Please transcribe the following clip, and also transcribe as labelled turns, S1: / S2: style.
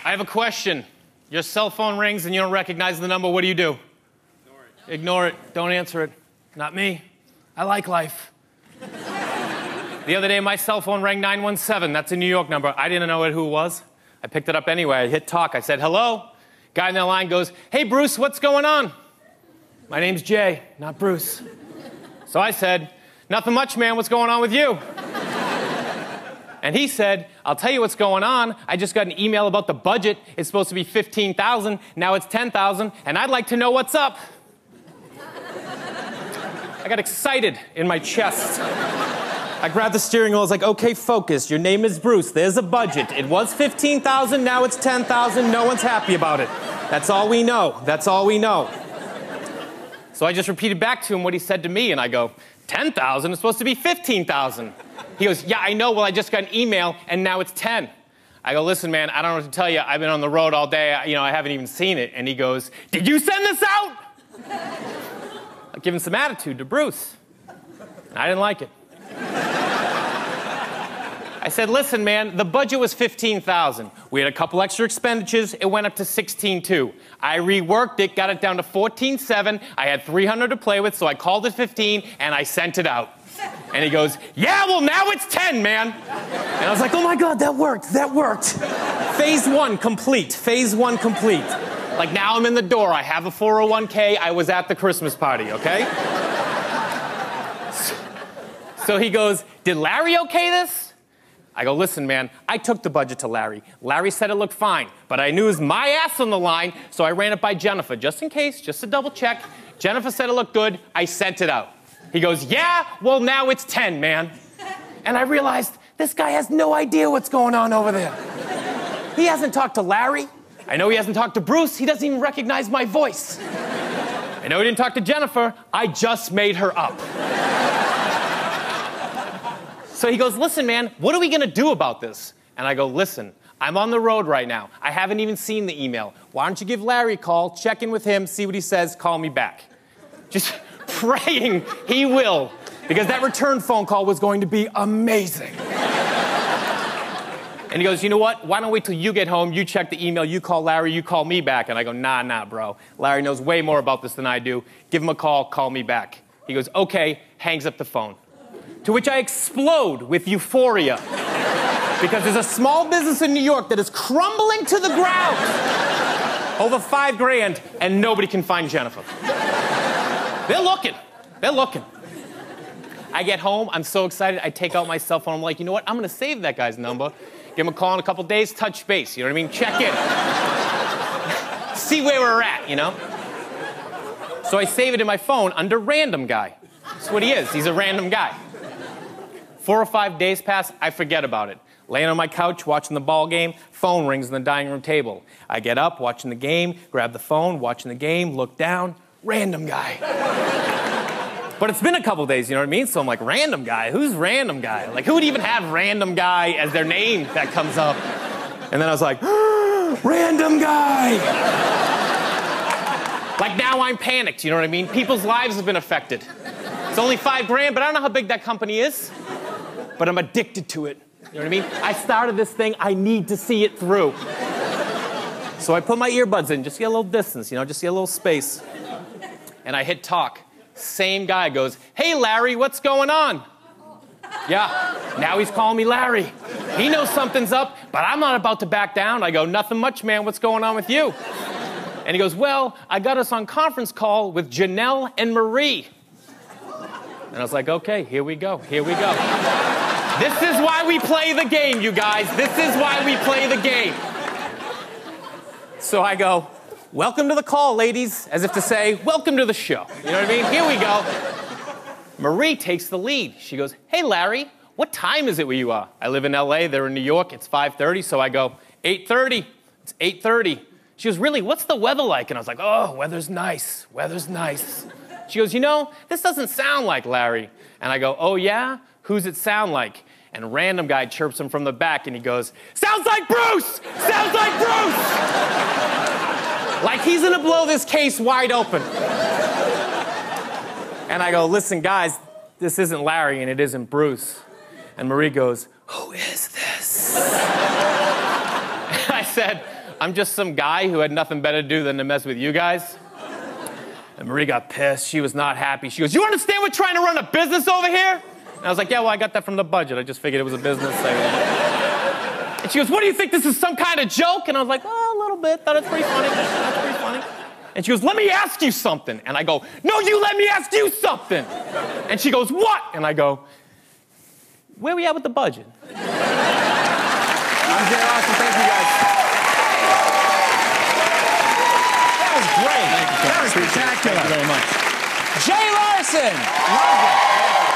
S1: I have a question. Your cell phone rings and you don't recognize the number. What do you do?
S2: Ignore it.
S1: Ignore it. Don't answer it. Not me. I like life. The other day, my cell phone rang 917. That's a New York number. I didn't know who it was. I picked it up anyway. I hit talk. I said, hello. Guy in the line goes, hey, Bruce, what's going on? My name's Jay, not Bruce. So I said, nothing much, man. What's going on with you? And he said, I'll tell you what's going on. I just got an email about the budget. It's supposed to be $15,000. Now it's $10,000, and I'd like to know what's up. I got excited in my chest. I grabbed the steering wheel. I was like, okay, focus. Your name is Bruce. There's a budget. It was $15,000. Now it's $10,000. No one's happy about it. That's all we know. That's all we know. So I just repeated back to him what he said to me, and I go, 10,000 is supposed to be 15,000. He goes, yeah, I know. Well, I just got an email, and now it's 10. I go, listen, man, I don't know what to tell you. I've been on the road all day. I haven't even seen it. And he goes, did you send this out? I give him some attitude to Bruce. I didn't like it. I said, listen, man, the budget was $15,000. We had a couple extra expenditures. It went up to $16,200. I reworked it, got it down to $14,700. I had $300 to play with, so I called it $15,000, and I sent it out. And he goes, yeah, well, now it's 10, man. And I was like, oh, my God, that worked. That worked. Phase one complete. Phase one complete. Like, now I'm in the door. I have a 401k. I was at the Christmas party, okay? So he goes, did Larry okay this? I go, listen, man, I took the budget to Larry. Larry said it looked fine, but I knew it was my ass on the line, so I ran it by Jennifer, just in case, just to double check. Jennifer said it looked good. I sent it out. He goes, yeah, well, now it's 10, man. And I realized this guy has no idea what's going on over there. He hasn't talked to Larry. I know he hasn't talked to Bruce. He doesn't even recognize my voice. I know he didn't talk to Jennifer. I just made her up. So he goes, listen, man, what are we going to do about this? And I go, listen, I'm on the road right now. I haven't even seen the email. Why don't you give Larry a call, check in with him, see what he says, call me back. Just praying he will, because that return phone call was going to be amazing. And he goes, you know what? Why don't wait till you get home, you check the email, you call Larry, you call me back. And I go, nah, bro. Larry knows way more about this than I do. Give him a call, call me back. He goes, okay, hangs up the phone. To which I explode with euphoria. Because there's a small business in New York that is crumbling to the ground. Over $5 grand, and nobody can find Jennifer. They're looking. They're looking. I get home, I'm so excited, I take out my cell phone, I'm like, you know what, I'm gonna save that guy's number, give him a call in a couple days, touch base, you know what I mean? Check in. See where we're at, you know? So I save it in my phone under random guy. That's what he is, he's a random guy. 4 or 5 days pass, I forget about it. Laying on my couch, watching the ball game, phone rings on the dining room table. I get up, watching the game, grab the phone, watching the game, look down, random guy. But it's been a couple days, you know what I mean? So I'm like, random guy? Who's random guy? Like, who would even have random guy as their name that comes up? And then I was like, random guy! Like, now I'm panicked, you know what I mean? People's lives have been affected. It's only $5 grand, but I don't know how big that company is. But I'm addicted to it. You know what I mean? I started this thing, I need to see it through. So I put my earbuds in, just get a little distance, you know, just get a little space. And I hit talk. Same guy goes, hey, Larry, what's going on? Yeah, now he's calling me Larry. He knows something's up, but I'm not about to back down. I go, nothing much, man, what's going on with you? And he goes, well, I got us on conference call with Janelle and Marie. And I was like, okay, here we go, here we go. This is why we play the game, you guys. This is why we play the game. So I go, welcome to the call, ladies, as if to say, welcome to the show. You know what I mean? Here we go. Marie takes the lead. She goes, hey, Larry, what time is it where you are? I live in LA, they're in New York, it's 5:30, so I go, 8:30. It's 8:30. She goes, really, what's the weather like? And I was like, oh, weather's nice, weather's nice. She goes, you know, this doesn't sound like Larry. And I go, oh, yeah? Who's it sound like? And a random guy chirps him from the back, and he goes, sounds like Bruce! Sounds like Bruce! Like he's gonna blow this case wide open. And I go, listen, guys, this isn't Larry, and it isn't Bruce. And Marie goes, who is this? I said, I'm just some guy who had nothing better to do than to mess with you guys. And Marie got pissed. She was not happy. She goes, you understand we're trying to run a business over here? And I was like, yeah, well, I got that from the budget. I just figured it was a business. And she goes, what do you think? This is some kind of joke? And I was like, oh, a little bit. Thought it's pretty funny. That's pretty funny. And she goes, let me ask you something. And I go, no, you let me ask you something. And she goes, what? And I go, where we at with the budget? I'm Jay Larson. Thank you, guys.
S2: That was great.
S3: That was spectacular.
S2: Thank you very much. Jay Larson. Love it.